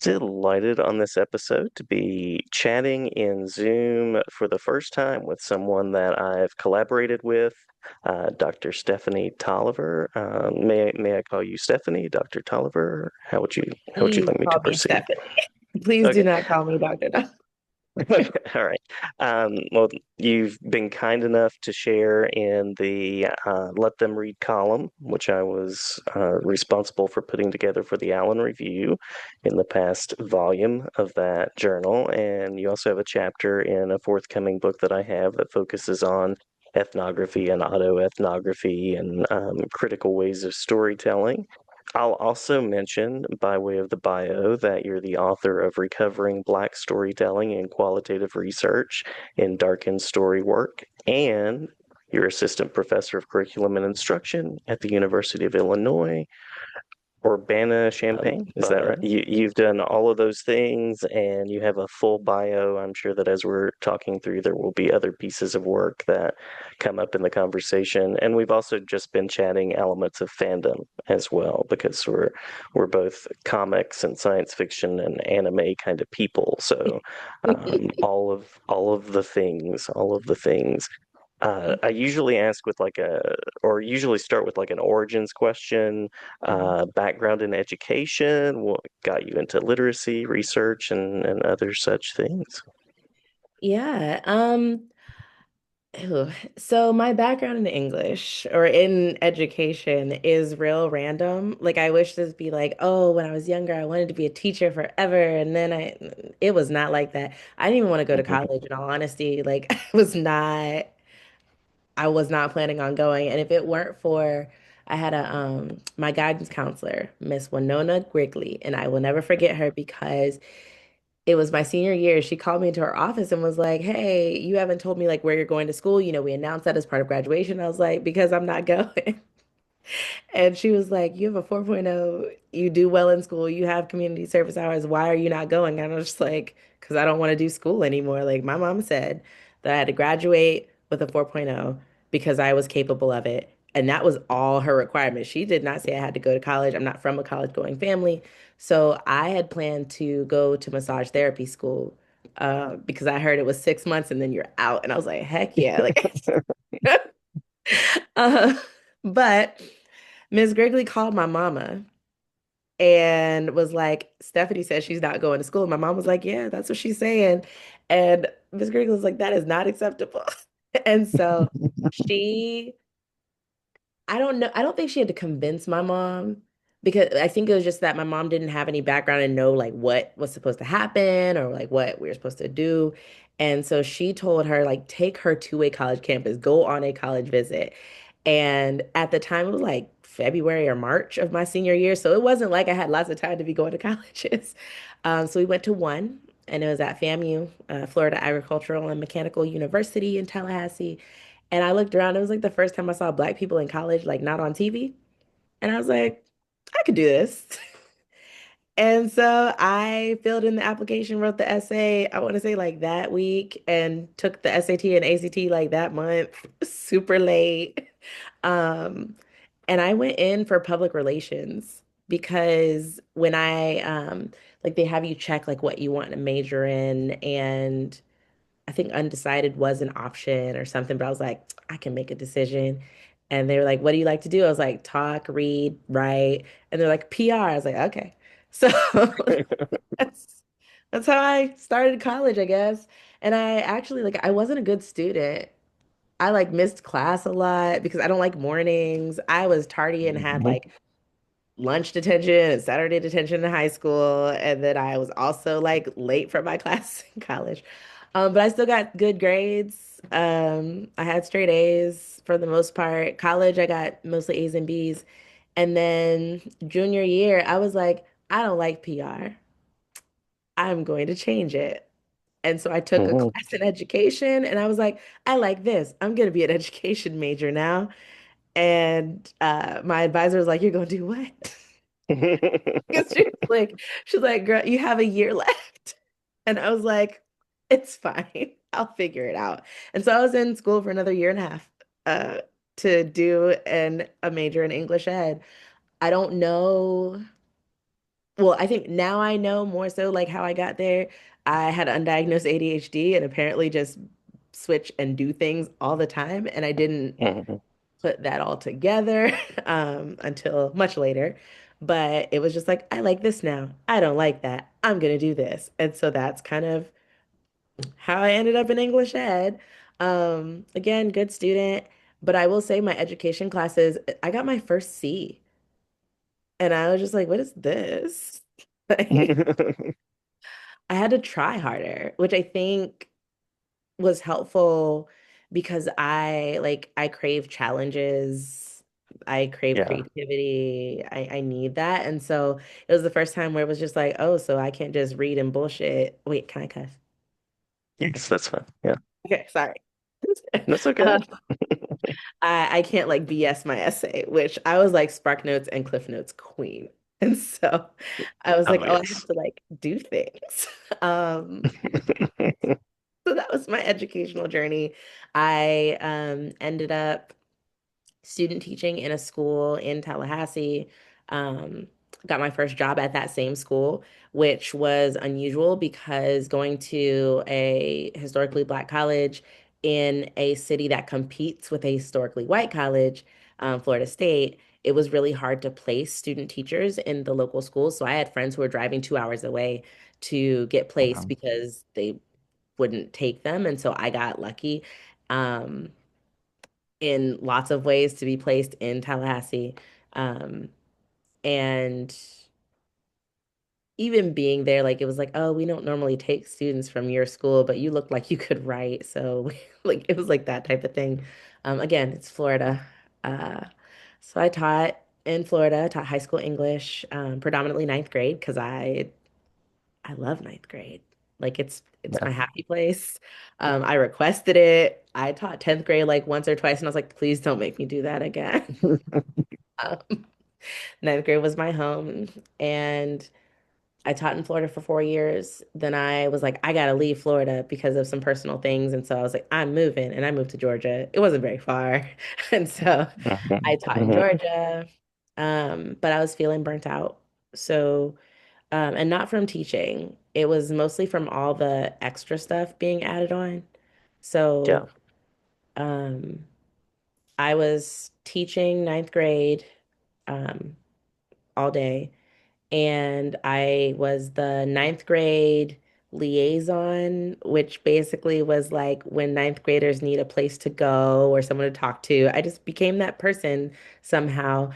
Delighted on this episode to be chatting in Zoom for the first time with someone that I've collaborated with, Dr. Stephanie Toliver. May I call you Stephanie, Dr. Toliver? How would you Please like me to call me proceed? Stephanie. Please do Okay. not call me Doctor. No. All right. Well, you've been kind enough to share in the Let Them Read column, which I was responsible for putting together for the Allen Review in the past volume of that journal. And you also have a chapter in a forthcoming book that I have that focuses on ethnography and autoethnography and critical ways of storytelling. I'll also mention, by way of the bio, that you're the author of Recovering Black Storytelling and Qualitative Research in Endarkened Storywork, and you're assistant professor of curriculum and instruction at the University of Illinois, Urbana-Champaign. Is that right? You've done all of those things and you have a full bio. I'm sure that as we're talking through, there will be other pieces of work that come up in the conversation. And we've also just been chatting elements of fandom as well, because we're both comics and science fiction and anime kind of people. So all of the things, all of the things. I usually ask with or usually start with like an origins question, background in education, what got you into literacy, research, and other such things. Yeah. So my background in English or in education is real random. Like I wish this be like, oh, when I was younger, I wanted to be a teacher forever. And then it was not like that. I didn't even want to go to college in all honesty. Like I was not planning on going. And if it weren't for, I had my guidance counselor, Miss Winona Grigley, and I will never forget her because it was my senior year. She called me into her office and was like, "Hey, you haven't told me like where you're going to school. You know, we announced that as part of graduation." I was like, "Because I'm not going." And she was like, "You have a 4.0, you do well in school, you have community service hours. Why are you not going?" And I was just like, "Because I don't want to do school anymore." Like my mom said that I had to graduate with a 4.0 because I was capable of it. And that was all her requirement. She did not say I had to go to college. I'm not from a college going family. So I had planned to go to massage therapy school because I heard it was 6 months and then you're out. And I was like, heck yeah. Like, uh, but Ms. Grigley called my mama and was like, Stephanie says she's not going to school. My mom was like, yeah, that's what she's saying. And Ms. Grigley was like, that is not acceptable. And so she, I don't know, I don't think she had to convince my mom because I think it was just that my mom didn't have any background and know like what was supposed to happen or like what we were supposed to do. And so she told her, like, take her to a college campus, go on a college visit. And at the time, it was like February or March of my senior year. So it wasn't like I had lots of time to be going to colleges. So we went to one, and it was at FAMU, Florida Agricultural and Mechanical University in Tallahassee. And I looked around, it was like the first time I saw Black people in college, like not on TV. And I was like, I could do this. And so I filled in the application, wrote the essay, I want to say like that week, and took the SAT and ACT like that month, super late. Um, and I went in for public relations because when like they have you check like what you want to major in, and I think undecided was an option or something, but I was like, I can make a decision. And they were like, what do you like to do? I was like, talk, read, write. And they're like, PR. I was like, okay. So that's that's how I started college, I guess. And I actually like I wasn't a good student. I like missed class a lot because I don't like mornings. I was tardy and had like lunch detention and Saturday detention in high school. And then I was also like late for my class in college. But I still got good grades. I had straight A's for the most part. College, I got mostly A's and B's. And then junior year, I was like, I don't like PR. I'm going to change it. And so I took a class in education and I was like, I like this. I'm going to be an education major now. And my advisor was like, you're going to do what? Because she's like, girl, you have a year left. And I was like, it's fine. I'll figure it out. And so I was in school for another year and a half uh, to do a major in English ed. I don't know. well, I think now I know more so like how I got there. I had undiagnosed ADHD and apparently just switch and do things all the time. And I didn't Mhm. put that all together until much later. But it was just like, I like this now. I don't like that. I'm gonna do this. And so that's kind of how I ended up in English ed. Again, good student. But I will say my education classes, I got my first C. And I was just like, what is this? Like, I had to try harder, which I think was helpful because I crave challenges. I crave Yeah. creativity. I need that. And so it was the first time where it was just like, oh, so I can't just read and bullshit. Wait, can I cuss? Yes, that's fine. Yeah. Okay, sorry. That's okay. Uh, I can't like BS my essay, which I was like Spark Notes and Cliff Notes queen. And so I was like, Oh, oh, I have yes. to like do things. Um, so that was my educational journey. I ended up student teaching in a school in Tallahassee. Um, got my first job at that same school, which was unusual because going to a historically black college in a city that competes with a historically white college, Florida State, it was really hard to place student teachers in the local schools. So I had friends who were driving 2 hours away to get placed Wow. because they wouldn't take them. And so I got lucky. Um, in lots of ways to be placed in Tallahassee. Um, and even being there, like it was like, oh, we don't normally take students from your school, but you look like you could write. So like it was like that type of thing. Again, it's Florida. Uh, so I taught in Florida, taught high school English, predominantly ninth grade because I love ninth grade. Like it's Yeah. my happy place. I requested it. I taught 10th grade like once or twice, and I was like, please don't make me do that again. Um, ninth grade was my home, and I taught in Florida for 4 years. Then I was like, I gotta leave Florida because of some personal things, and so I was like, I'm moving, and I moved to Georgia. It wasn't very far, and so I taught in Mhm. Georgia, but I was feeling burnt out. So, and not from teaching. It was mostly from all the extra stuff being added on. Yeah. So, um, I was teaching ninth grade, um, all day. And I was the ninth grade liaison, which basically was like when ninth graders need a place to go or someone to talk to. I just became that person somehow.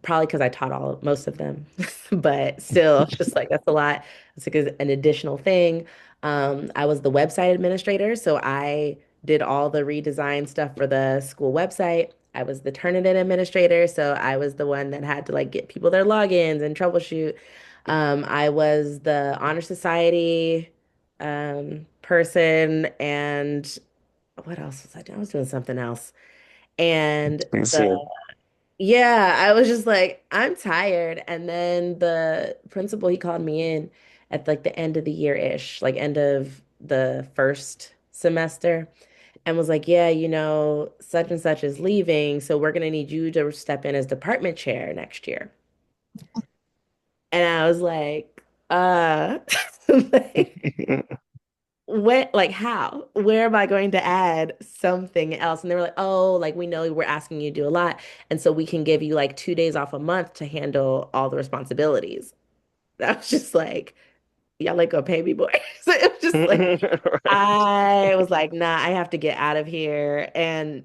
Probably because I taught most of them, but still, it's just like that's a lot. It's like an additional thing. I was the website administrator, so I did all the redesign stuff for the school website. I was the Turnitin administrator, so I was the one that had to like get people their logins and troubleshoot. I was the Honor Society person, and what else was I doing? I was doing something else. And I the see it. yeah, I was just like, I'm tired. And then the principal, he called me in at like the end of the year-ish, like end of the first semester, and was like, yeah, such and such is leaving, so we're gonna need you to step in as department chair next year. And I was like, like, what, like, how? Where am I going to add something else? And they were like, oh, like, we know we're asking you to do a lot. And so we can give you like 2 days off a month to handle all the responsibilities. I was just like, y'all like go pay me more. So it was just like, Right. I was like, nah, I have to get out of here.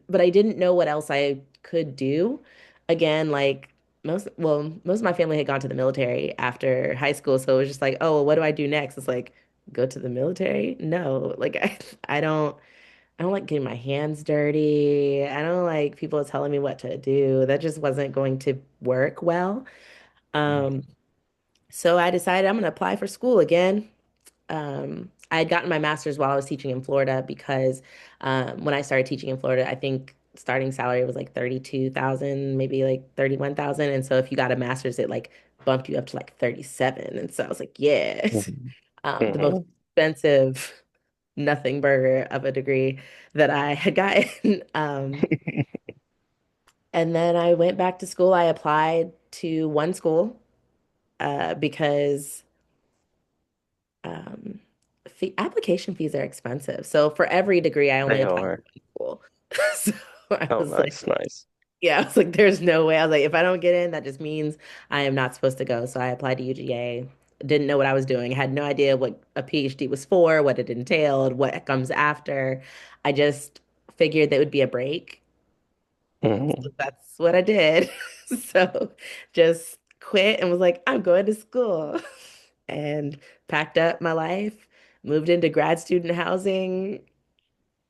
But I didn't know what else I could do. Again, like most of my family had gone to the military after high school. So it was just like, oh, well, what do I do next? It's like, go to the military? No, like I don't like getting my hands dirty. I don't like people telling me what to do. That just wasn't going to work well. Um, so I decided I'm gonna apply for school again. I had gotten my master's while I was teaching in Florida because when I started teaching in Florida, I think starting salary was like 32,000, maybe like 31,000. And so if you got a master's, it like bumped you up to like 37. And so I was like, yes, Mhm. the most Mhm. expensive nothing burger of a degree that I had gotten. And then I went back to school. I applied to one school. because um, application fees are expensive. So for every degree, I only They applied are. to one school. So I Oh, was like, nice, nice. yeah, I was like, there's no way. I was like, if I don't get in, that just means I am not supposed to go. So I applied to UGA. Didn't know what I was doing. Had no idea what a PhD was for, what it entailed, what comes after. I just figured that would be a break. So Hmm. that's what I did. So just quit and was like, I'm going to school and packed up my life, moved into grad student housing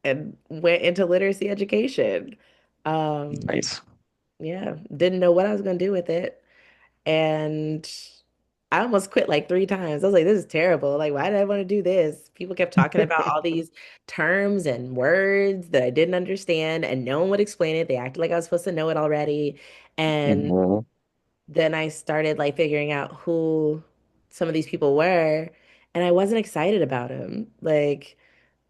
and went into literacy education. Um, Nice. yeah, didn't know what I was going to do with it. And I almost quit like 3 times. I was like, this is terrible. Like, why did I want to do this? People kept talking about all these terms and words that I didn't understand, and no one would explain it. They acted like I was supposed to know it already. And Hmm. then I started like figuring out who some of these people were, and I wasn't excited about them. Like,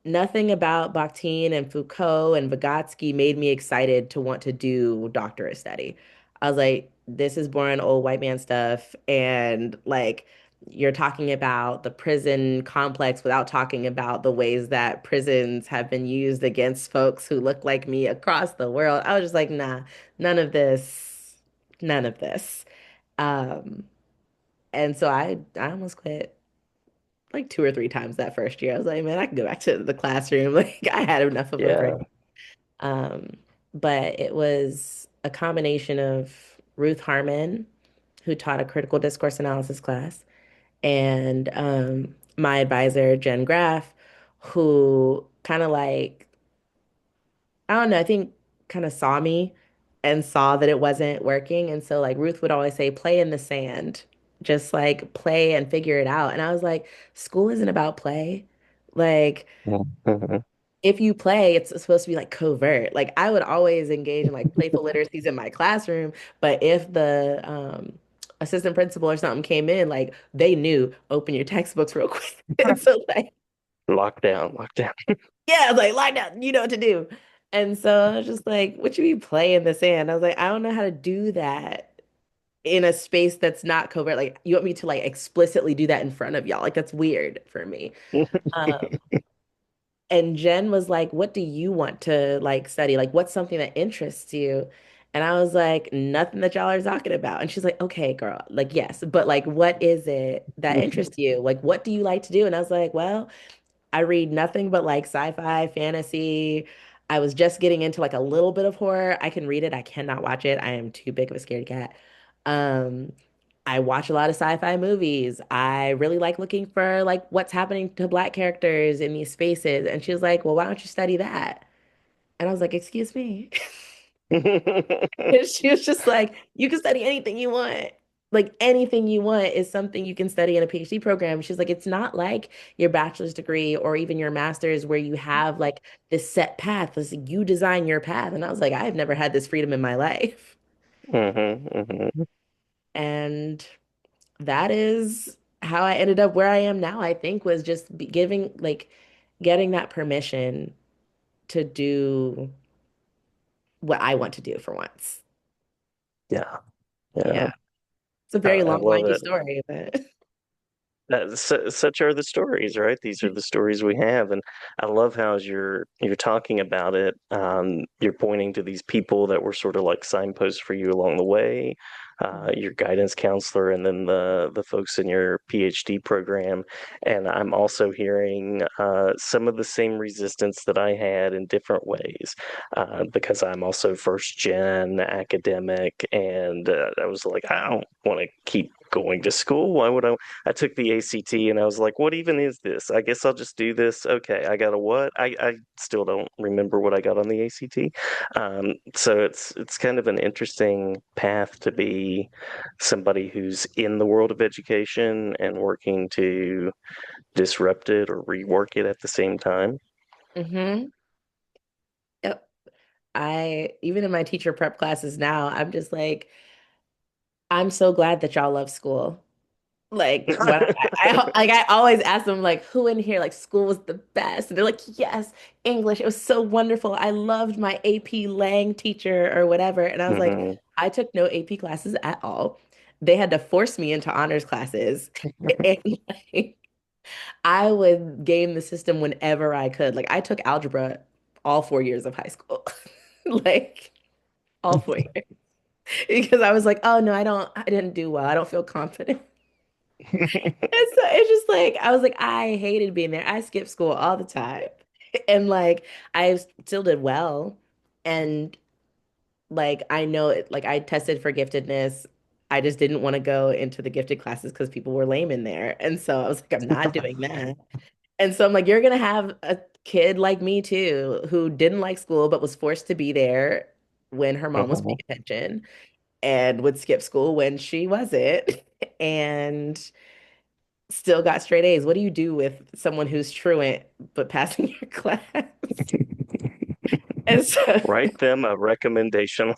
nothing about Bakhtin and Foucault and Vygotsky made me excited to want to do doctorate study. I was like, this is boring old white man stuff. And like, you're talking about the prison complex without talking about the ways that prisons have been used against folks who look like me across the world. I was just like, nah, none of this, none of this. Um, and so I almost quit like 2 or 3 times that first year. I was like, man, I can go back to the classroom. Like I had enough of a Yeah. break. Um, but it was a combination of Ruth Harmon, who taught a critical discourse analysis class, and my advisor, Jen Graff, who kind of like, I don't know, I think kind of saw me and saw that it wasn't working. And so like Ruth would always say, play in the sand, just like play and figure it out. And I was like, school isn't about play. Like Hmm. if you play, it's supposed to be like covert. Like I would always engage in like playful literacies in my classroom, but if the assistant principal or something came in, like they knew, open your textbooks real quick. And so like Lockdown, lockdown. yeah, I was like, lie down, you know what to do. And so I was just like, what you mean play in the sand? I was like, I don't know how to do that in a space that's not covert. Like, you want me to like explicitly do that in front of y'all? Like, that's weird for me. Um, and Jen was like, what do you want to like study? Like, what's something that interests you? And I was like, nothing that y'all are talking about. And she's like, okay, girl, like, yes, but like, what is it that interests you? Like, what do you like to do? And I was like, well, I read nothing but like sci-fi, fantasy. I was just getting into like a little bit of horror. I can read it. I cannot watch it. I am too big of a scaredy cat. Um, I watch a lot of sci-fi movies. I really like looking for like what's happening to Black characters in these spaces. And she was like, well, why don't you study that? And I was like, excuse me. And she was just like, you can study anything you want. Like anything you want is something you can study in a PhD program. She's like, it's not like your bachelor's degree or even your master's where you have like this set path. It's like, you design your path. And I was like, I've never had this freedom in my life. Hmm. Hmm. And that is how I ended up where I am now, I think, was just giving like getting that permission to do what I want to do for once. Yeah, yeah. Yeah. It's a very I long, love windy it. story, but Such are the stories, right? These are the stories we have, and I love how as you're talking about it, you're pointing to these people that were sort of like signposts for you along the way, your guidance counselor, and then the folks in your PhD program. And I'm also hearing some of the same resistance that I had in different ways, because I'm also first gen academic, and I was like, I don't want to keep going to school. Why would I took the ACT and I was like, what even is this? I guess I'll just do this. Okay, I got a what? I still don't remember what I got on the ACT. So it's kind of an interesting path to be somebody who's in the world of education and working to disrupt it or rework it at the same time. hmm Yep. I even in my teacher prep classes now, I'm just like, I'm so glad that y'all love school. Like when I always ask them like who in here like school was the best, and they're like yes, English, it was so wonderful, I loved my AP Lang teacher or whatever. And I was like, Hmm. I took no AP classes at all. they had to force me into honors classes. And like, I would game the system whenever I could. Like I took algebra all 4 years of high school. Like all 4 years. Because I was like, oh no, I didn't do well. I don't feel confident. And so it's just like I was like, I hated being there. I skipped school all the time. And like I still did well. And like I know it, like I tested for giftedness. I just didn't want to go into the gifted classes because people were lame in there. And so I was like, I'm not doing that. And so I'm like, you're gonna have a kid like me too, who didn't like school but was forced to be there when her mom was paying Mhm. attention and would skip school when she wasn't and still got straight A's. What do you do with someone who's truant but passing your class? And so Write them a recommendation.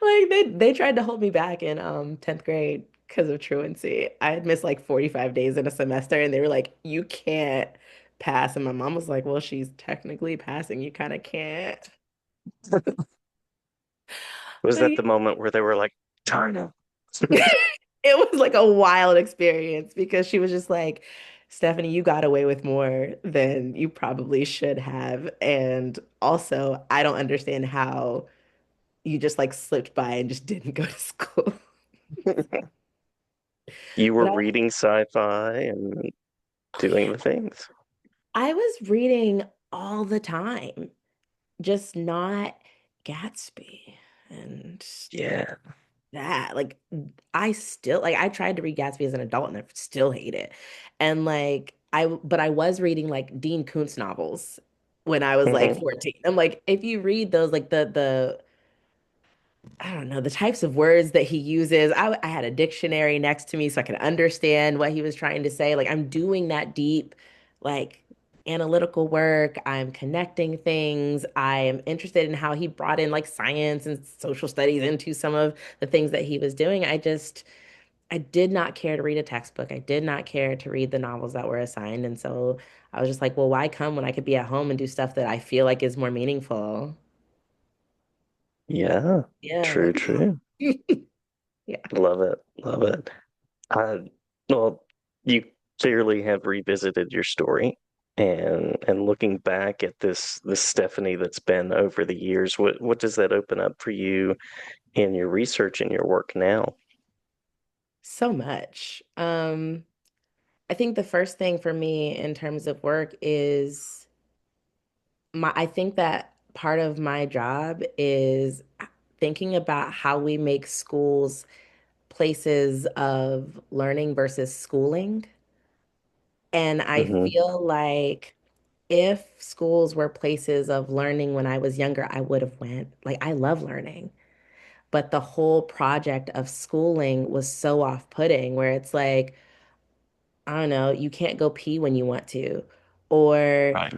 like they tried to hold me back in 10th grade because of truancy. I had missed like 45 days in a semester and they were like, you can't pass. And my mom was like, well, she's technically passing. You kind of can't. Was that the Like, moment where they were like, darn it? it was like a wild experience because she was just like, Stephanie, you got away with more than you probably should have. And also, I don't understand how you just like slipped by and just didn't go to school. You But were reading sci-fi and doing the things. I was reading all the time, just not Gatsby and Yeah. that. Like I still like I tried to read Gatsby as an adult and I still hate it. And like but I was reading like Dean Koontz novels when I was like Hmm. 14. I'm like, if you read those, like the I don't know, the types of words that he uses. I had a dictionary next to me so I could understand what he was trying to say. Like I'm doing that deep, like analytical work. I'm connecting things. I am interested in how he brought in like science and social studies into some of the things that he was doing. I did not care to read a textbook. I did not care to read the novels that were assigned. And so I was just like, well, why come when I could be at home and do stuff that I feel like is more meaningful? Yeah. Yeah. True, true. Yeah. Love it. Love it. Uh, well, you clearly have revisited your story and looking back at this Stephanie that's been over the years, what does that open up for you in your research and your work now? So much. I think the first thing for me in terms of work is I think that part of my job is thinking about how we make schools places of learning versus schooling. And I Hmm. feel like if schools were places of learning when I was younger, I would have went. Like I love learning. But the whole project of schooling was so off-putting where it's like, I don't know, you can't go pee when you want to, or Right.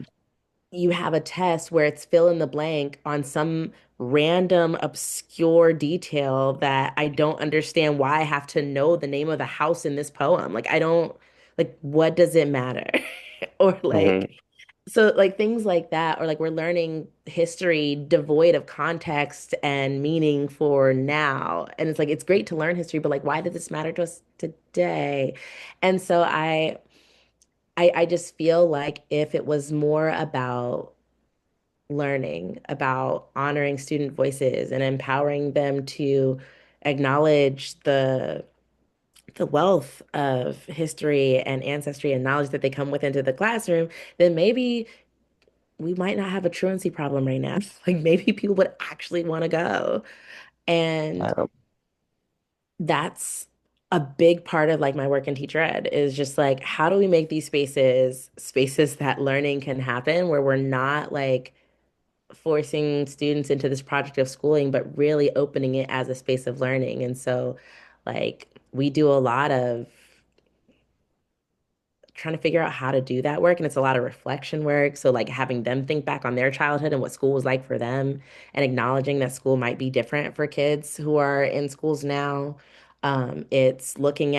you have a test where it's fill in the blank on some random obscure detail that I don't understand why I have to know the name of the house in this poem. Like, I don't, like, what does it matter? Or Hmm. like, so like things like that, or like we're learning history devoid of context and meaning for now. And it's like, it's great to learn history, but like, why did this matter to us today? And so I just feel like if it was more about learning, about honoring student voices and empowering them to acknowledge the wealth of history and ancestry and knowledge that they come with into the classroom, then maybe we might not have a truancy problem right now. Like maybe people would actually want to go. And Um, that's a big part of like my work in teacher ed is just like how do we make these spaces that learning can happen where we're not like forcing students into this project of schooling but really opening it as a space of learning. And so like we do a lot of trying to figure out how to do that work. And it's a lot of reflection work. So, like, having them think back on their childhood and what school was like for them, and acknowledging that school might be different for kids who are in schools now. It's looking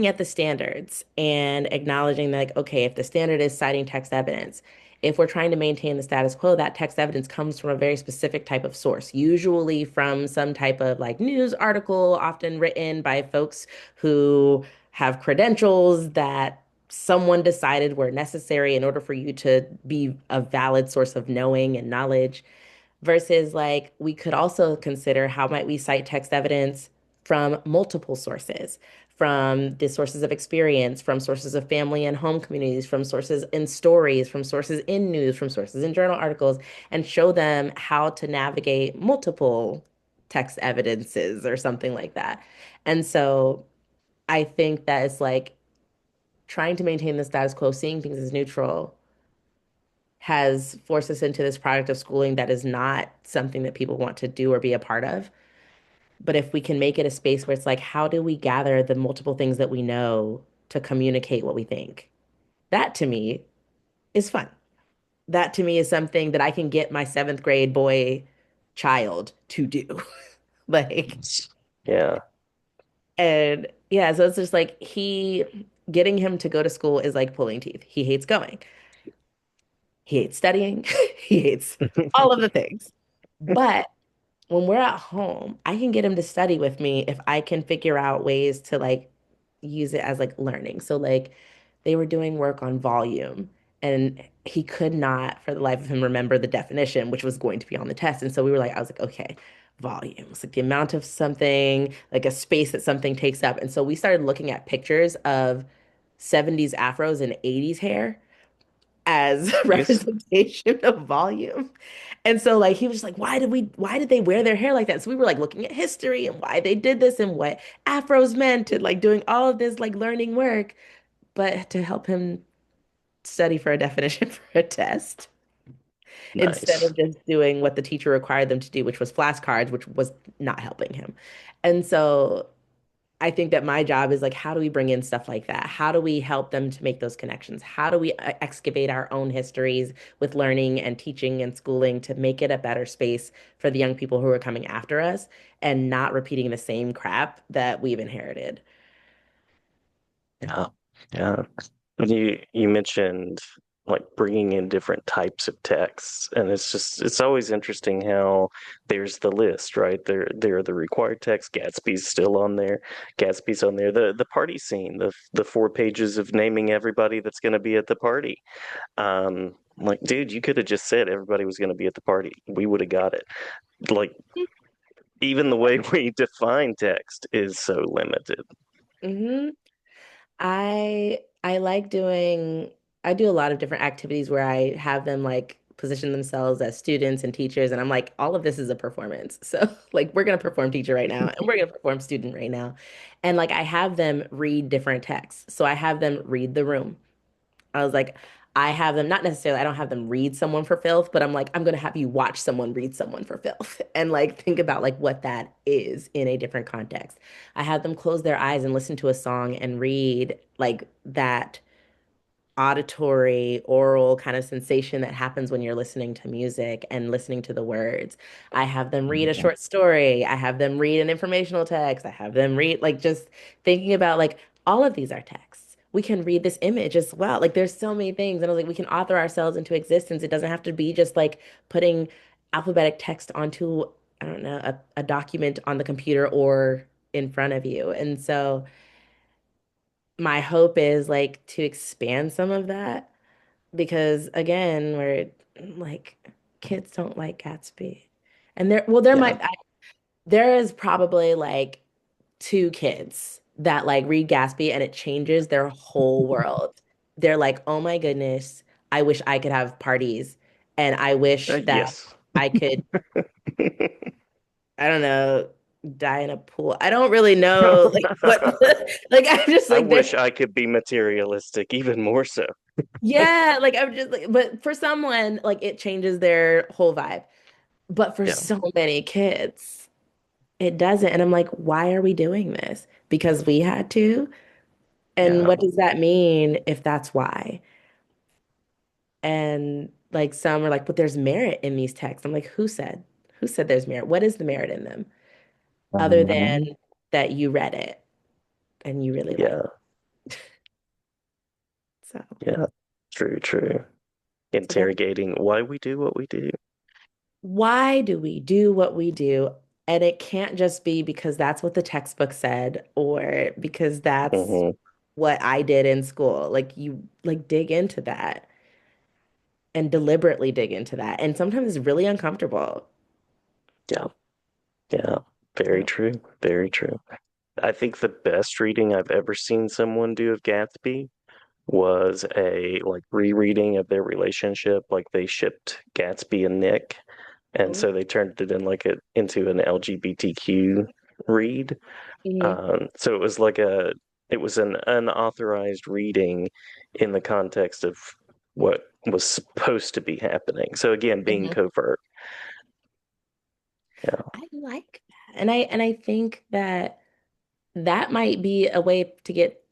at the standards and acknowledging that, like, okay, if the standard is citing text evidence, if we're trying to maintain the status quo, that text evidence comes from a very specific type of source, usually from some type of like news article, often written by folks who have credentials that someone decided were necessary in order for you to be a valid source of knowing and knowledge. Versus like we could also consider how might we cite text evidence from multiple sources, from the sources of experience, from sources of family and home communities, from sources in stories, from sources in news, from sources in journal articles, and show them how to navigate multiple text evidences or something like that. And so I think that it's like trying to maintain the status quo, seeing things as neutral, has forced us into this product of schooling that is not something that people want to do or be a part of. But if we can make it a space where it's like, how do we gather the multiple things that we know to communicate what we think? That to me is fun. That to me is something that I can get my seventh grade boy child to do. Like, Yeah. and yeah, so it's just like getting him to go to school is like pulling teeth. He hates going. He hates studying. He hates all of the things. But when we're at home, I can get him to study with me if I can figure out ways to like use it as like learning. So like they were doing work on volume and he could not for the life of him remember the definition, which was going to be on the test. And so we were like, I was like, okay, volume. It's like the amount of something, like a space that something takes up. And so we started looking at pictures of 70s afros and 80s hair as Yes. representation of volume. And so like he was just like, why did they wear their hair like that? So we were like looking at history and why they did this and what afros meant and like doing all of this like learning work, but to help him study for a definition for a test instead Nice. of just doing what the teacher required them to do, which was flashcards, which was not helping him. And so I think that my job is like, how do we bring in stuff like that? How do we help them to make those connections? How do we excavate our own histories with learning and teaching and schooling to make it a better space for the young people who are coming after us and not repeating the same crap that we've inherited? Yeah. Yeah. And you mentioned like bringing in different types of texts, and it's always interesting how there's the list, right? There are the required text. Gatsby's still on there. Gatsby's on there. The party scene, the 4 pages of naming everybody that's going to be at the party. Like, dude, you could have just said everybody was going to be at the party. We would have got it. Like, even the way we define text is so limited. hmm I like doing I do a lot of different activities where I have them like position themselves as students and teachers and I'm like all of this is a performance. So like we're gonna perform teacher right now and we're gonna perform student right now. And like I have them read different texts. So I have them read The Room. I was like I have them not necessarily I don't have them read Someone for Filth, but I'm like I'm gonna have you watch someone read Someone for Filth and like think about like what that is in a different context. I had them close their eyes and listen to a song and read like that auditory, oral kind of sensation that happens when you're listening to music and listening to the words. I have them read a Mhm. short story. I have them read an informational text. I have them read like just thinking about like all of these are texts. We can read this image as well. Like there's so many things. And I was like, we can author ourselves into existence. It doesn't have to be just like putting alphabetic text onto, I don't know, a document on the computer or in front of you. And so my hope is like to expand some of that because again, we're like kids don't like Gatsby. And there Yeah. there is probably like two kids that like read Gatsby and it changes their whole world. They're like, "Oh my goodness, I wish I could have parties and I wish that Yes. I could, I don't know, die in a pool." I don't really know like what like I'm just I like wish there's I could be materialistic even more so. yeah, like I'm just like, but for someone, like it changes their whole vibe. But for Yeah. so many kids, it doesn't. And I'm like, why are we doing this? Because we had to. And Yeah. what does that mean if that's why? And like some are like, but there's merit in these texts. I'm like, who said? Who said there's merit? What is the merit in them? Other than Mhm. that you read it and you really like Yeah. it. So Yeah. True, true. So that's interrogating why we do what we do. why do we do what we do? And it can't just be because that's what the textbook said or because that's Hmm. what I did in school. Like you like dig into that and deliberately dig into that. And sometimes it's really uncomfortable. Yeah, yeah, very true, very true. I think the best reading I've ever seen someone do of Gatsby was a like rereading of their relationship. Like they shipped Gatsby and Nick, and Oh. so they turned it in like into an LGBTQ read. Hmm. So it was an unauthorized reading in the context of what was supposed to be happening. So again, being Hmm. covert. Yeah. I like that. And I think that that might be a way to get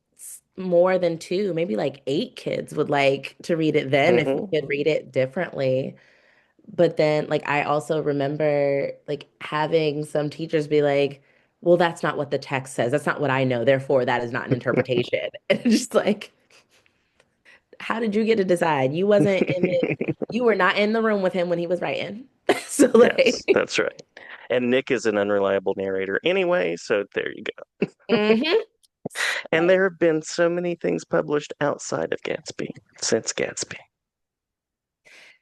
more than two, maybe like eight kids would like to read it then if we Hmm. could read it differently. But then, like, I also remember like having some teachers be like, well, that's not what the text says. That's not what I know. Therefore, that is not an interpretation. And it's just like, how did you get to decide? You wasn't in it. You were not in the room with him when he was writing. So Yes, like, that's right. And Nick is an unreliable narrator anyway, so there you go. hmm. And there have been so many things published outside of Gatsby since Gatsby.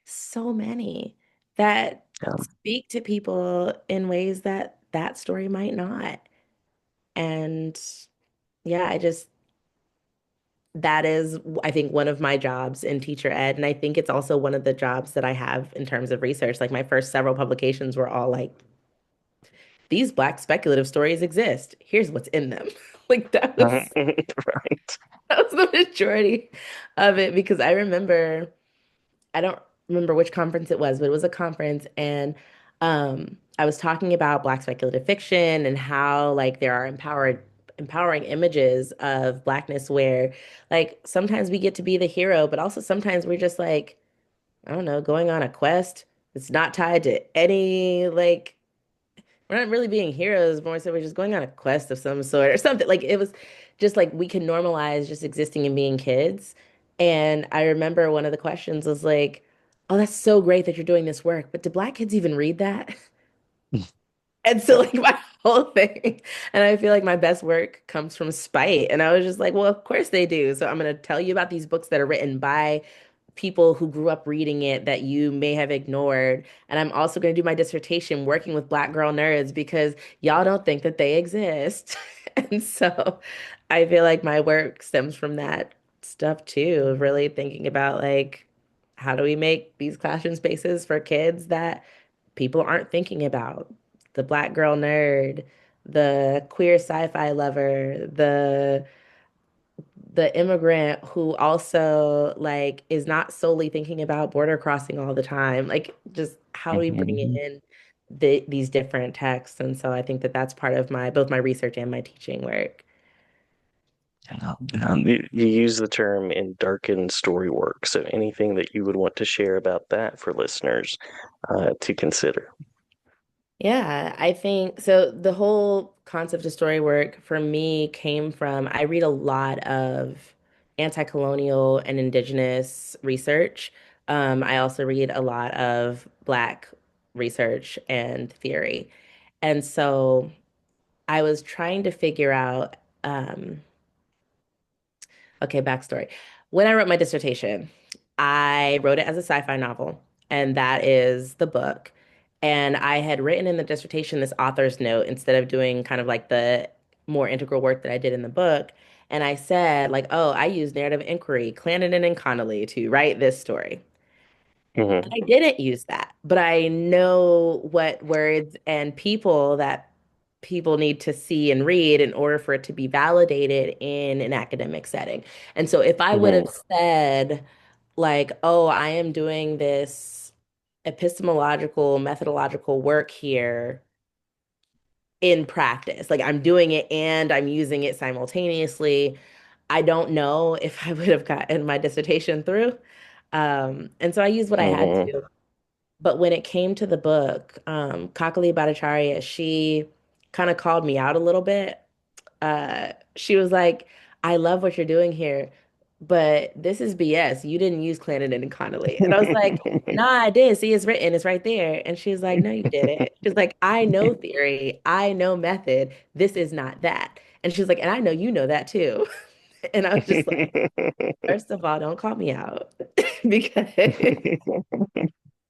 So many that Um, speak to people in ways that that story might not. And yeah, that is, I think, one of my jobs in teacher ed. And I think it's also one of the jobs that I have in terms of research. Like my first several publications were all like, these Black speculative stories exist. Here's what's in them. Like right. that was the majority of it because I remember I don't remember which conference it was, but it was a conference and I was talking about Black speculative fiction and how like there are empowering images of Blackness where like sometimes we get to be the hero, but also sometimes we're just like, I don't know, going on a quest. It's not tied to any like we're not really being heroes, more so we're just going on a quest of some sort or something. Like it was just like we can normalize just existing and being kids. And I remember one of the questions was like, "Oh, that's so great that you're doing this work, but do Black kids even read that?" And so Yeah. like my whole thing, and I feel like my best work comes from spite. And I was just like, well, of course they do. So I'm gonna tell you about these books that are written by people who grew up reading it that you may have ignored. And I'm also going to do my dissertation working with Black girl nerds because y'all don't think that they exist. And so I feel like my work stems from that stuff too, of really thinking about like, how do we make these classroom spaces for kids that people aren't thinking about? The Black girl nerd, the queer sci-fi lover, the immigrant who also like is not solely thinking about border crossing all the time. Like just how do we bring Mhm. in these different texts? And so I think that that's part of my both my research and my teaching work. You use the term "Endarkened Storywork," so anything that you would want to share about that for listeners to consider. Yeah, I think so. The whole concept of story work for me came from I read a lot of anti-colonial and indigenous research. I also read a lot of Black research and theory. And so I was trying to figure out, okay, backstory. When I wrote my dissertation, I wrote it as a sci-fi novel, and that is the book. And I had written in the dissertation this author's note instead of doing kind of like the more integral work that I did in the book. And I said, like, oh, I used narrative inquiry, Clarendon and Connolly to write this story. Hmm. I didn't use that, but I know what words and people that people need to see and read in order for it to be validated in an academic setting. And so if I would Hmm. have said, like, oh, I am doing this epistemological, methodological work here in practice, like I'm doing it and I'm using it simultaneously, I don't know if I would have gotten my dissertation through. And so I used what I had Hmm. to. But when it came to the book, Kakali Bhattacharya, she kind of called me out a little bit. She was like, I love what you're doing here, but this is BS. You didn't use Clarendon and Connolly. And I was like, nah, I did. See, it's written, it's right there. And she's like, no, you didn't. She's like, I know theory, I know method. This is not that. And she's like, and I know you know that too. And I was just like, first of all, don't call me out because,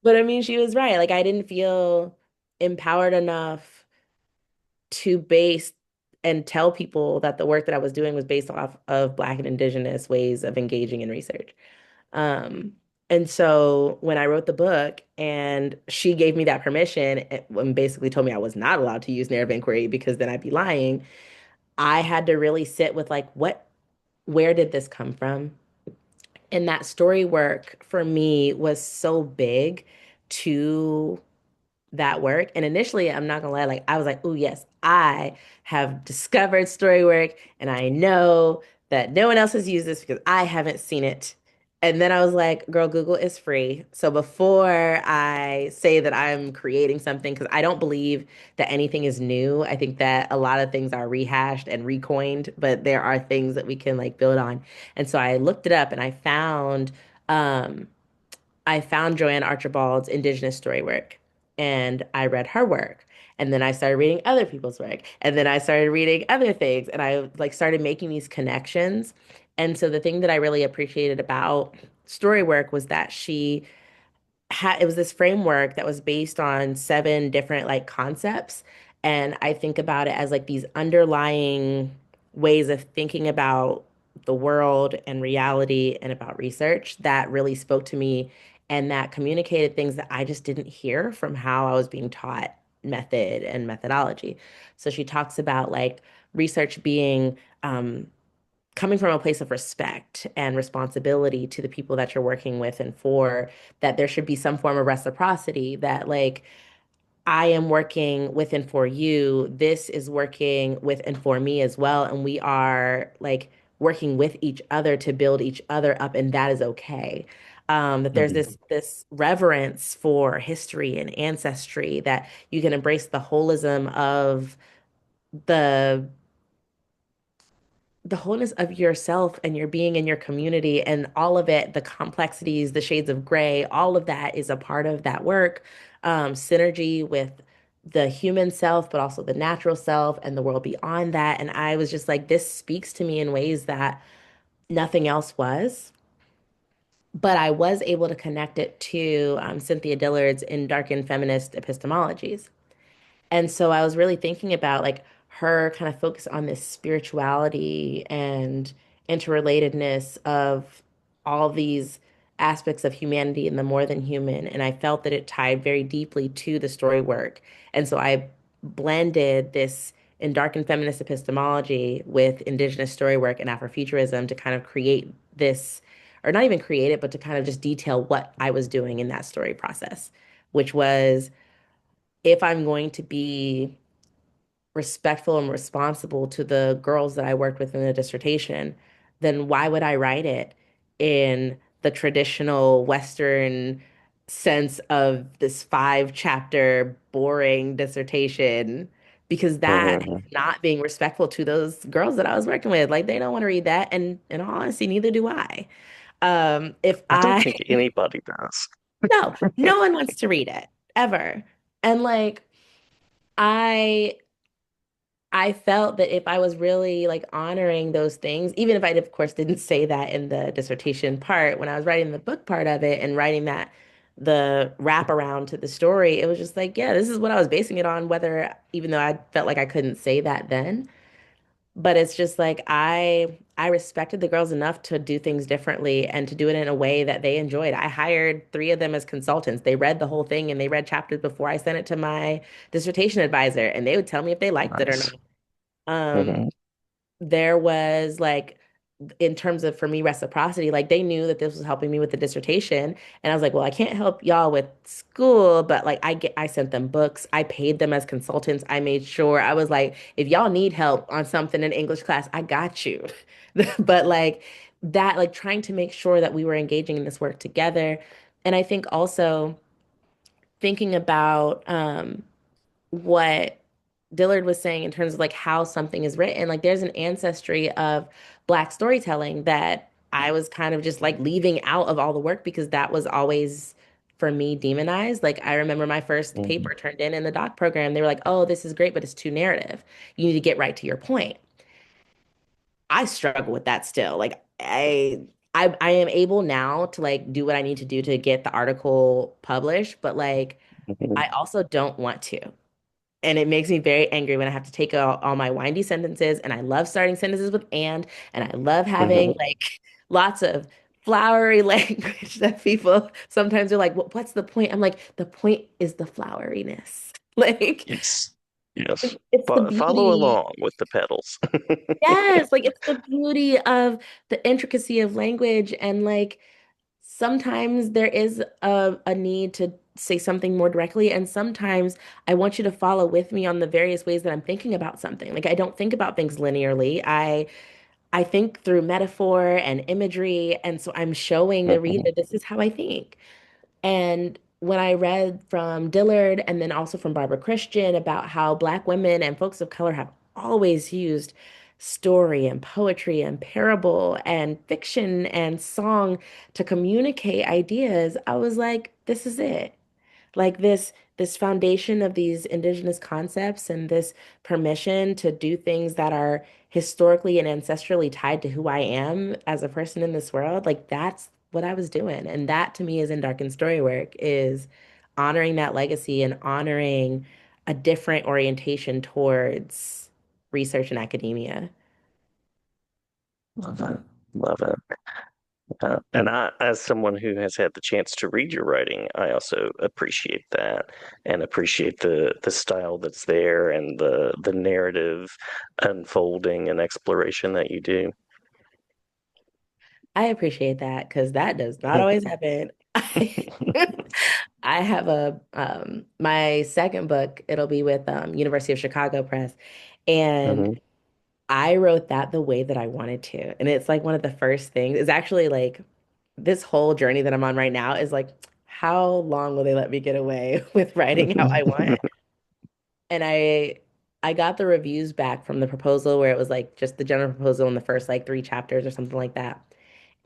but I mean, she was right. Like, I didn't feel empowered enough to base and tell people that the work that I was doing was based off of Black and Indigenous ways of engaging in research. Um, and so when I wrote the book and she gave me that permission and basically told me I was not allowed to use narrative inquiry because then I'd be lying, I had to really sit with like, where did this come from? And that story work for me was so big to that work. And initially, I'm not gonna lie, like I was like, oh yes, I have discovered storywork and I know that no one else has used this because I haven't seen it. And then I was like, girl, Google is free. So before I say that I'm creating something, because I don't believe that anything is new, I think that a lot of things are rehashed and recoined, but there are things that we can like build on. And so I looked it up and um, I found Joanne Archibald's Indigenous story work and I read her work. And then I started reading other people's work. And then I started reading other things. And I like started making these connections. And so the thing that I really appreciated about story work was that she had it was this framework that was based on seven different like concepts. And I think about it as like these underlying ways of thinking about the world and reality and about research that really spoke to me and that communicated things that I just didn't hear from how I was being taught method and methodology. So she talks about like research being coming from a place of respect and responsibility to the people that you're working with and for, that there should be some form of reciprocity, that like I am working with and for you, this is working with and for me as well, and we are like working with each other to build each other up, and that is okay. That there's this reverence for history and ancestry, that you can embrace the holism of the the wholeness of yourself and your being in your community and all of it, the complexities, the shades of gray, all of that is a part of that work. Synergy with the human self, but also the natural self and the world beyond that. And I was just like, this speaks to me in ways that nothing else was. But I was able to connect it to Cynthia Dillard's Endarkened Feminist Epistemologies. And so I was really thinking about like her kind of focus on this spirituality and interrelatedness of all these aspects of humanity and the more than human. And I felt that it tied very deeply to the story work. And so I blended this in darkened feminist epistemology with indigenous story work and Afrofuturism to kind of create this, or not even create it, but to kind of just detail what I was doing in that story process, which was if I'm going to be respectful and responsible to the girls that I worked with in the dissertation, then why would I write it in the traditional Western sense of this 5 chapter boring dissertation? Because that is Mhm. not being respectful to those girls that I was working with. Like they don't want to read that, and in all honesty, neither do I. If I don't I think anybody does. no, no one wants to read it ever. And like I I felt that if I was really like honoring those things, even if I, of course, didn't say that in the dissertation part, when I was writing the book part of it and writing that the wraparound to the story, it was just like, yeah, this is what I was basing it on, whether even though I felt like I couldn't say that then. But it's just like I respected the girls enough to do things differently and to do it in a way that they enjoyed. I hired 3 of them as consultants. They read the whole thing and they read chapters before I sent it to my dissertation advisor, and they would tell me if they liked it or not. Nice. Um, Hmm. there was like, in terms of for me reciprocity, like they knew that this was helping me with the dissertation, and I was like, well, I can't help y'all with school, but like I sent them books, I paid them as consultants, I made sure I was like, if y'all need help on something in English class, I got you. But like that, like trying to make sure that we were engaging in this work together, and I think also thinking about what Dillard was saying in terms of like how something is written. Like there's an ancestry of Black storytelling that I was kind of just like leaving out of all the work because that was always for me demonized. Like I remember my first paper Mhm. turned in the doc program. They were like, "Oh, this is great, but it's too narrative. You need to get right to your point." I struggle with that still. Like I am able now to like do what I need to do to get the article published, but like Mhm. I also don't want to. And it makes me very angry when I have to take out all my windy sentences. And I love starting sentences with and I love having Mhm. like lots of flowery language that people sometimes are like, what's the point? I'm like, the point is the floweriness. Like, Yes. Yes. it's the Follow beauty. along with the pedals. Yes, like it's the beauty of the intricacy of language. And like sometimes there is a need to say something more directly. And sometimes I want you to follow with me on the various ways that I'm thinking about something. Like I don't think about things linearly. I think through metaphor and imagery. And so I'm showing the Mhm. reader this is how I think. And when I read from Dillard and then also from Barbara Christian about how Black women and folks of color have always used story and poetry and parable and fiction and song to communicate ideas, I was like, this is it. Like this foundation of these indigenous concepts and this permission to do things that are historically and ancestrally tied to who I am as a person in this world, like that's what I was doing. And that to me is Endarkened Storywork, is honoring that legacy and honoring a different orientation towards research and academia. Love it. Love it. And as someone who has had the chance to read your writing, I also appreciate that and appreciate the style that's there and the narrative unfolding and exploration that you do. I appreciate that because that does not always happen. I have a my second book, it'll be with University of Chicago Press. And Mhm. I wrote that the way that I wanted to. And it's like one of the first things. It's actually like this whole journey that I'm on right now is like, how long will they let me get away with writing how I want? And I got the reviews back from the proposal where it was like just the general proposal in the first like three chapters or something like that.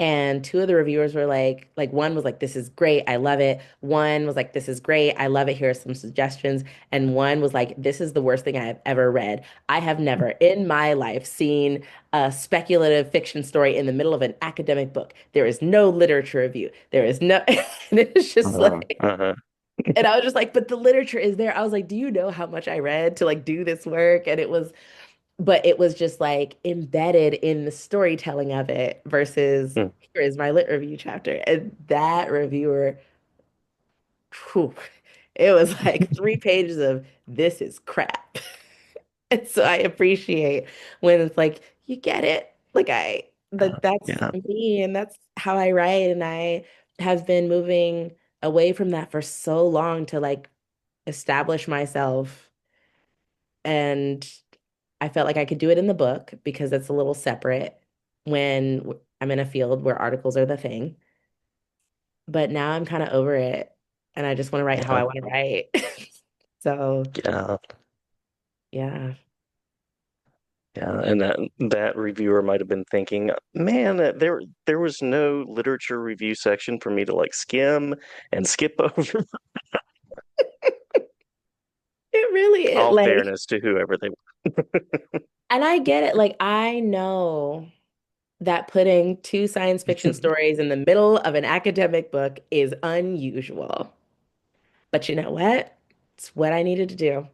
And two of the reviewers were like one was like, this is great, I love it. One was like, this is great, I love it. Here are some suggestions. And one was like, this is the worst thing I have ever read. I have never in my life seen a speculative fiction story in the middle of an academic book. There is no literature review. There is no, and it's just like, Uh-huh. and I was just like, but the literature is there. I was like, do you know how much I read to like do this work? And it was, but it was just like embedded in the storytelling of it versus Mm. here is my lit review chapter. And that reviewer, whew, it was like 3 pages of this is crap. And so I appreciate when it's like, you get it. Like that's Yeah. me and that's how I write. And I have been moving away from that for so long to like establish myself. And I felt like I could do it in the book because it's a little separate when I'm in a field where articles are the thing. But now I'm kind of over it and I just want to write how Yeah. I want to write. So, Yeah. yeah. Yeah. And that reviewer might have been thinking, man, there was no literature review section for me to like skim and skip over. It really is All like, fairness to whoever they and I get it. Like, I know that putting two science fiction stories in the middle of an academic book is unusual. But you know what? It's what I needed to do.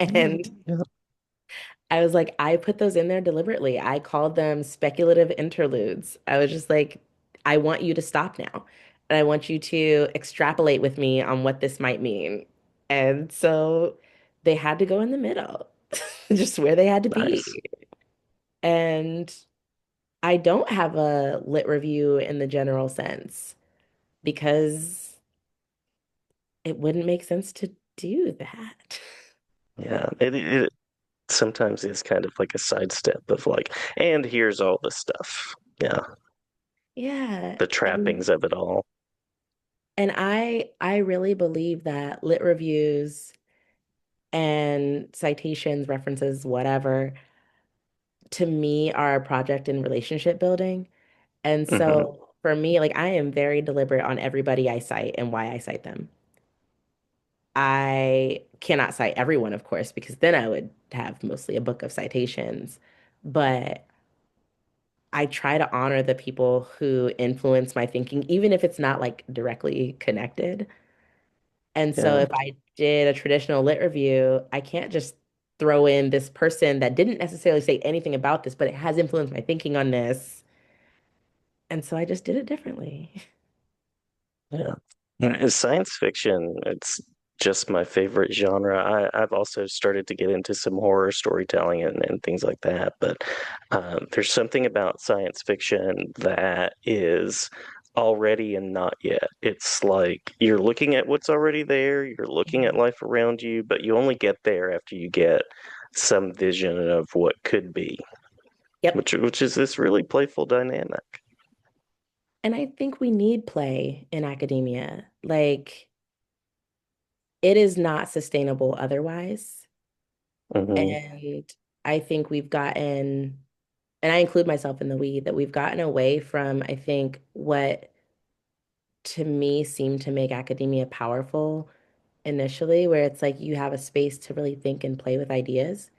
And were. I was like, I put those in there deliberately. I called them speculative interludes. I was just like, I want you to stop now. And I want you to extrapolate with me on what this might mean. And so they had to go in the middle, just where they had to Nice. be. And I don't have a lit review in the general sense because it wouldn't make sense to do that. Yeah. It sometimes is kind of like a sidestep of like, and here's all the stuff. Yeah. Yeah. The trappings of it all. And I really believe that lit reviews and citations, references, whatever, to me are a project in relationship building. And Hmm. so for me, like I am very deliberate on everybody I cite and why I cite them. I cannot cite everyone, of course, because then I would have mostly a book of citations. But I try to honor the people who influence my thinking, even if it's not like directly connected. And so Yeah, if I did a traditional lit review, I can't just throw in this person that didn't necessarily say anything about this, but it has influenced my thinking on this. And so I just did it differently. yeah. Science fiction, it's just my favorite genre. I've also started to get into some horror storytelling and things like that. But there's something about science fiction that is already and not yet. It's like you're looking at what's already there, you're looking at life around you, but you only get there after you get some vision of what could be, Yep. which is this really playful dynamic. And I think we need play in academia. Like, it is not sustainable otherwise. Hmm. And I think we've gotten, and I include myself in the we, that we've gotten away from, I think, what to me seemed to make academia powerful initially, where it's like you have a space to really think and play with ideas.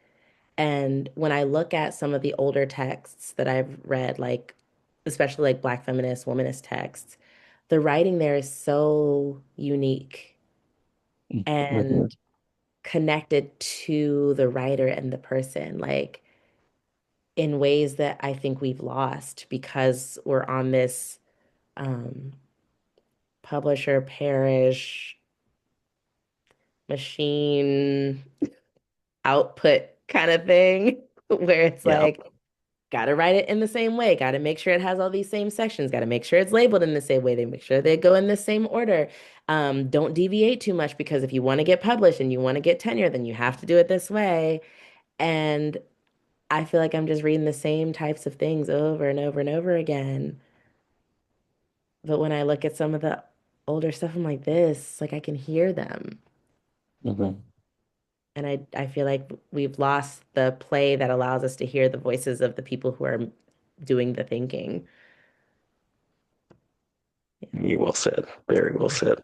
And when I look at some of the older texts that I've read, like especially like Black feminist, womanist texts, the writing there is so unique Hmm. and connected to the writer and the person, like in ways that I think we've lost because we're on this um, publisher perish machine output kind of thing, where it's Yeah. like, got to write it in the same way, got to make sure it has all these same sections, got to make sure it's labeled in the same way, they make sure they go in the same order. Don't deviate too much because if you want to get published and you want to get tenure, then you have to do it this way. And I feel like I'm just reading the same types of things over and over and over again. But when I look at some of the older stuff, I'm like, this, like I can hear them. Hmm. And I feel like we've lost the play that allows us to hear the voices of the people who are doing the thinking. Yeah. You well said. Very well said.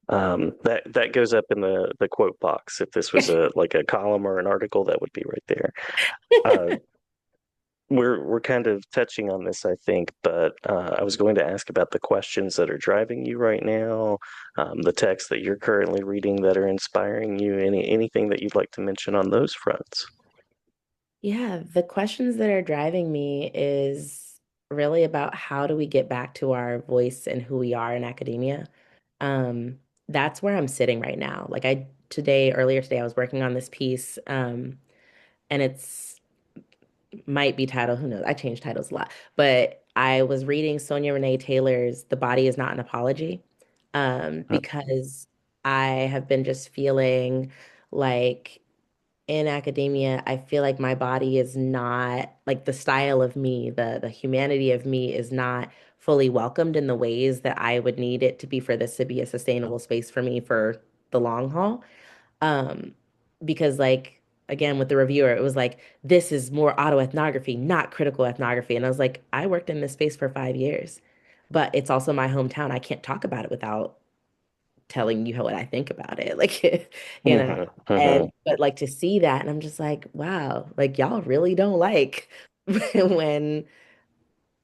That goes up in the quote box. If this was a like a column or an article, that would be right there. Uh, we're kind of touching on this, I think, but I was going to ask about the questions that are driving you right now, the texts that you're currently reading that are inspiring you. Anything that you'd like to mention on those fronts? Yeah, the questions that are driving me is really about how do we get back to our voice and who we are in academia. Um, that's where I'm sitting right now. Like earlier today, I was working on this piece, and it's might be titled, who knows? I change titles a lot, but I was reading Sonia Renee Taylor's The Body Is Not an Apology, because I have been just feeling like in academia, I feel like my body is not like the style of me, the humanity of me is not fully welcomed in the ways that I would need it to be for this to be a sustainable space for me for the long haul. Um, because like again with the reviewer, it was like this is more autoethnography, not critical ethnography. And I was like, I worked in this space for 5 years, but it's also my hometown. I can't talk about it without telling you what I think about it. Like, you know, Hmm. Hmm. and but like to see that, and I'm just like, wow, like y'all really don't like when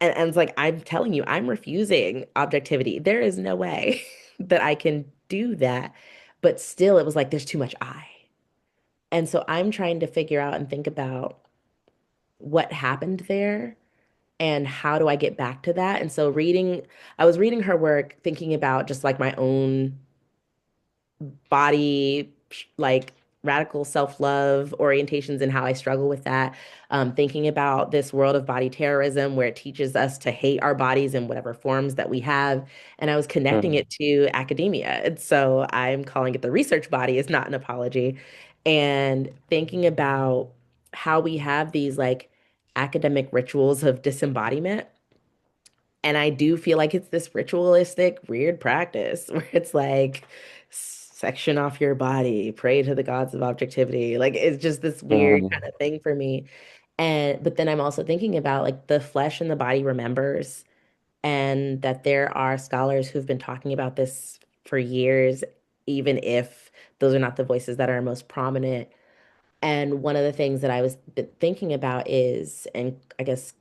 and it's like I'm telling you, I'm refusing objectivity. There is no way that I can do that. But still, it was like there's too much I. And so I'm trying to figure out and think about what happened there and how do I get back to that. And so I was reading her work, thinking about just like my own body, like radical self-love orientations and how I struggle with that. Thinking about this world of body terrorism where it teaches us to hate our bodies in whatever forms that we have. And I was connecting Hmm. it to academia. And so I'm calling it the research body is not an apology. And thinking about how we have these like academic rituals of disembodiment, and I do feel like it's this ritualistic, weird practice where it's like section off your body, pray to the gods of objectivity. Like it's just this weird Hmm. kind of thing for me. And but then I'm also thinking about like the flesh and the body remembers. and that there are scholars who've been talking about this for years, even if those are not the voices that are most prominent. And one of the things that I was thinking about is, and I guess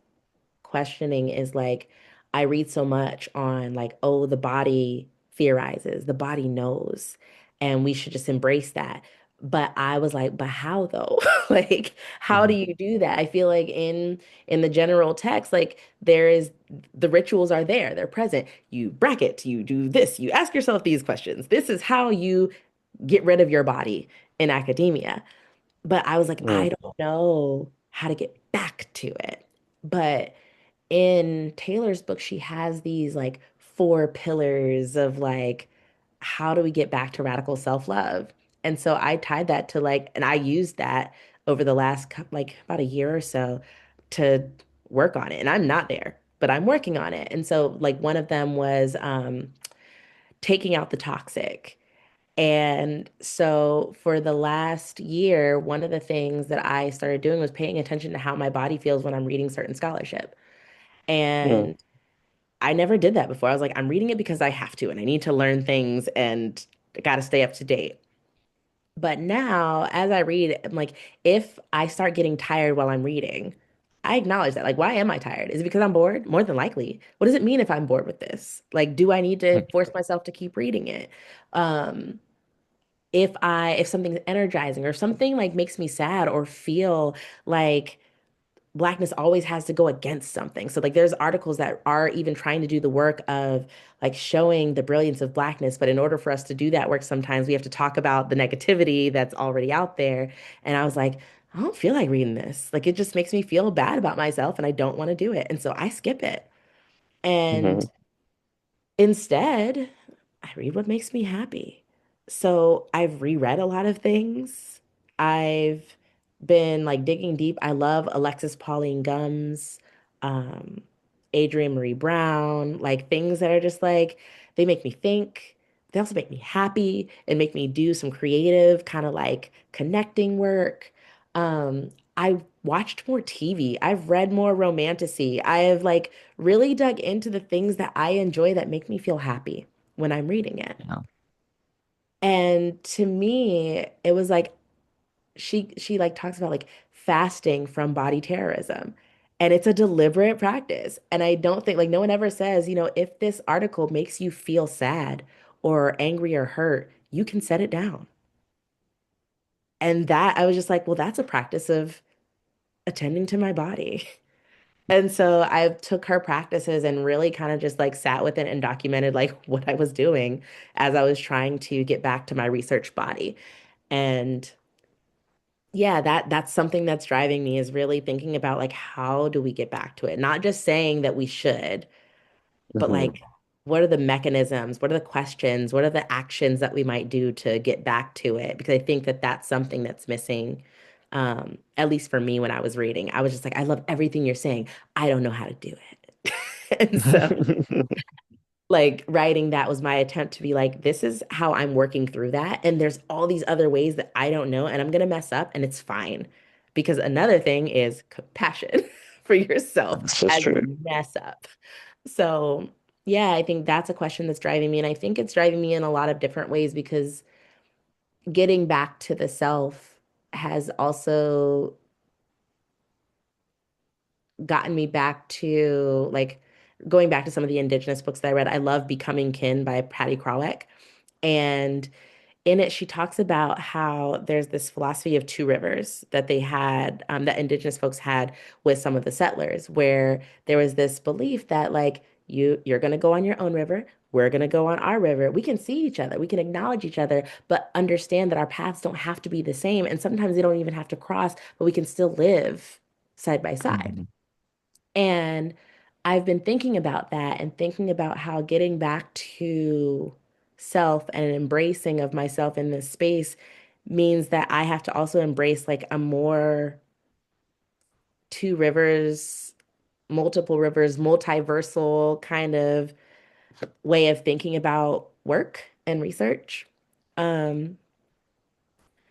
questioning is like, I read so much on like, oh, the body theorizes, the body knows, and we should just embrace that. But I was like, but how though? Like, how do Mhm. you do that? I feel like in the general text, like there is the rituals are there, they're present. You bracket, you do this, you ask yourself these questions. This is how you get rid of your body in academia. But I was like, I Mm. don't know how to get back to it. But in Taylor's book, she has these like four pillars of like, how do we get back to radical self-love? And so I tied that to like, and I used that over the last like about a year or so to work on it. And I'm not there, but I'm working on it. And so like one of them was taking out the toxic. And so for the last year, one of the things that I started doing was paying attention to how my body feels when I'm reading certain scholarship. Mm. And I never did that before. I was like, I'm reading it because I have to and I need to learn things and I got to stay up to date. But now, as I read, I'm like, if I start getting tired while I'm reading, I acknowledge that. Like, why am I tired? Is it because I'm bored? More than likely. What does it mean if I'm bored with this? Like, do I need to force myself to keep reading it? Um, if something's energizing or something like makes me sad or feel like Blackness always has to go against something. So like there's articles that are even trying to do the work of like showing the brilliance of Blackness, but in order for us to do that work, sometimes we have to talk about the negativity that's already out there. And I was like, I don't feel like reading this. Like it just makes me feel bad about myself and I don't want to do it. And so I skip it. And Mhm. instead, I read what makes me happy. So I've reread a lot of things. I've been like digging deep. I love Alexis Pauline Gumbs, um, Adrienne Marie Brown, like things that are just like they make me think. They also make me happy and make me do some creative kind of like connecting work. I watched more TV. I've read more romantasy. I have like really dug into the things that I enjoy that make me feel happy when I'm reading it. Yeah. And to me, it was like she like talks about like fasting from body terrorism. And it's a deliberate practice. And I don't think like no one ever says, if this article makes you feel sad or angry or hurt, you can set it down. And that I was just like, well, that's a practice of attending to my body. And so I took her practices and really kind of just like sat with it and documented like what I was doing as I was trying to get back to my research body. And yeah, that's something that's driving me is really thinking about like how do we get back to it? Not just saying that we should, but Mhm. like what are the mechanisms? What are the questions? What are the actions that we might do to get back to it? Because I think that that's something that's missing. At least for me when I was reading, I was just like, I love everything you're saying. I don't know how to do it. And so like writing that was my attempt to be like, this is how I'm working through that. And there's all these other ways that I don't know, and I'm gonna mess up, and it's fine. Because another thing is compassion for yourself That's just as true. you mess up. So yeah, I think that's a question that's driving me. And I think it's driving me in a lot of different ways because getting back to the self has also gotten me back to like going back to some of the indigenous books that I read. I love Becoming Kin by Patty Krawiec. And in it, she talks about how there's this philosophy of two rivers that they had, that indigenous folks had with some of the settlers, where there was this belief that like you're gonna go on your own river, we're gonna go on our river. We can see each other, we can acknowledge each other, but understand that our paths don't have to be the same, and sometimes they don't even have to cross, but we can still live side by side. Mhm. And I've been thinking about that and thinking about how getting back to self and an embracing of myself in this space means that I have to also embrace like a more two rivers, multiple rivers, multiversal kind of way of thinking about work and research. Um,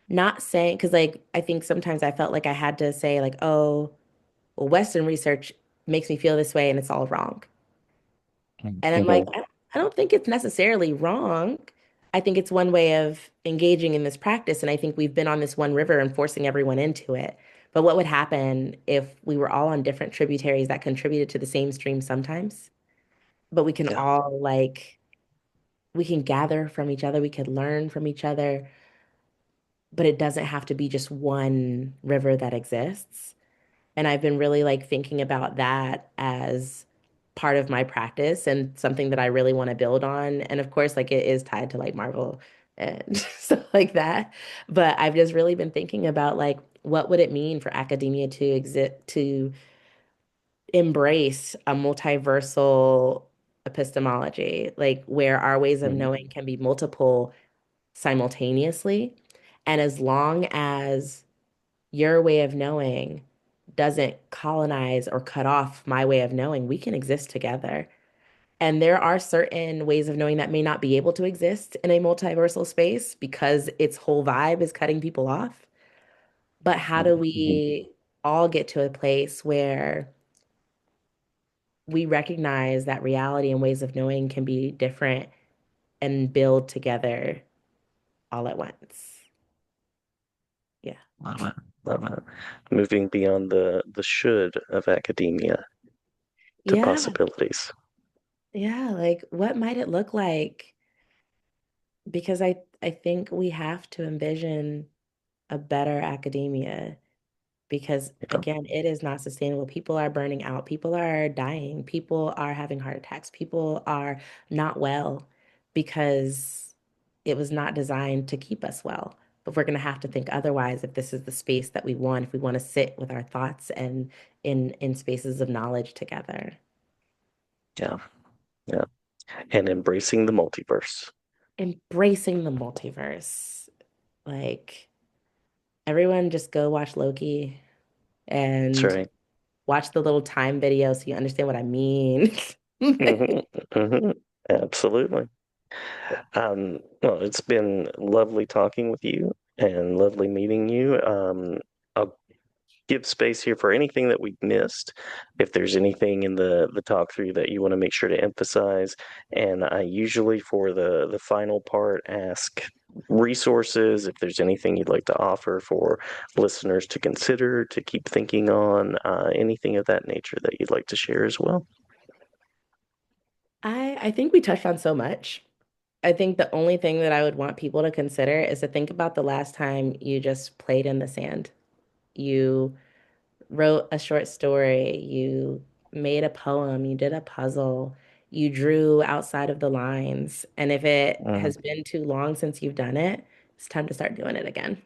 Not saying, because like I think sometimes I felt like I had to say, like, oh, well, Western research makes me feel this way and it's all wrong. And I'm like, Hmm. I don't think it's necessarily wrong. I think it's one way of engaging in this practice. And I think we've been on this one river and forcing everyone into it. But what would happen if we were all on different tributaries that contributed to the same stream sometimes? But we can Yeah. all we can gather from each other, we could learn from each other, but it doesn't have to be just one river that exists. And I've been really thinking about that as part of my practice and something that I really want to build on. And of course, it is tied to Marvel and stuff like that. But I've just really been thinking about what would it mean for academia to exist, to embrace a multiversal epistemology, where our ways of Mhm. knowing can be multiple simultaneously. And as long as your way of knowing doesn't colonize or cut off my way of knowing, we can exist together. And there are certain ways of knowing that may not be able to exist in a multiversal space because its whole vibe is cutting people off. But how do Mhm. we all get to a place where we recognize that reality and ways of knowing can be different and build together all at once? Yeah. Love it. Love it. Moving beyond the should of academia to Yeah. possibilities. Yeah. What might it look like? Because I think we have to envision a better academia because Yeah. again, it is not sustainable. People are burning out, people are dying, people are having heart attacks, people are not well because it was not designed to keep us well. But we're going to have to think otherwise if this is the space that we want, if we want to sit with our thoughts and in spaces of knowledge together. Yeah. Yeah. And embracing the multiverse. Embracing the multiverse. Like everyone just go watch Loki That's and right. watch the little time video so you understand what I mean. Hmm. Hmm. Absolutely. Well, it's been lovely talking with you and lovely meeting you. I'll give space here for anything that we've missed. If there's anything in the talk through that you want to make sure to emphasize, and I usually for the final part ask resources if there's anything you'd like to offer for listeners to consider, to keep thinking on, anything of that nature that you'd like to share as well. I think we touched on so much. I think the only thing that I would want people to consider is to think about the last time you just played in the sand. You wrote a short story, you made a poem, you did a puzzle, you drew outside of the lines. And if it Mhm. has been too long since you've done it, it's time to start doing it again.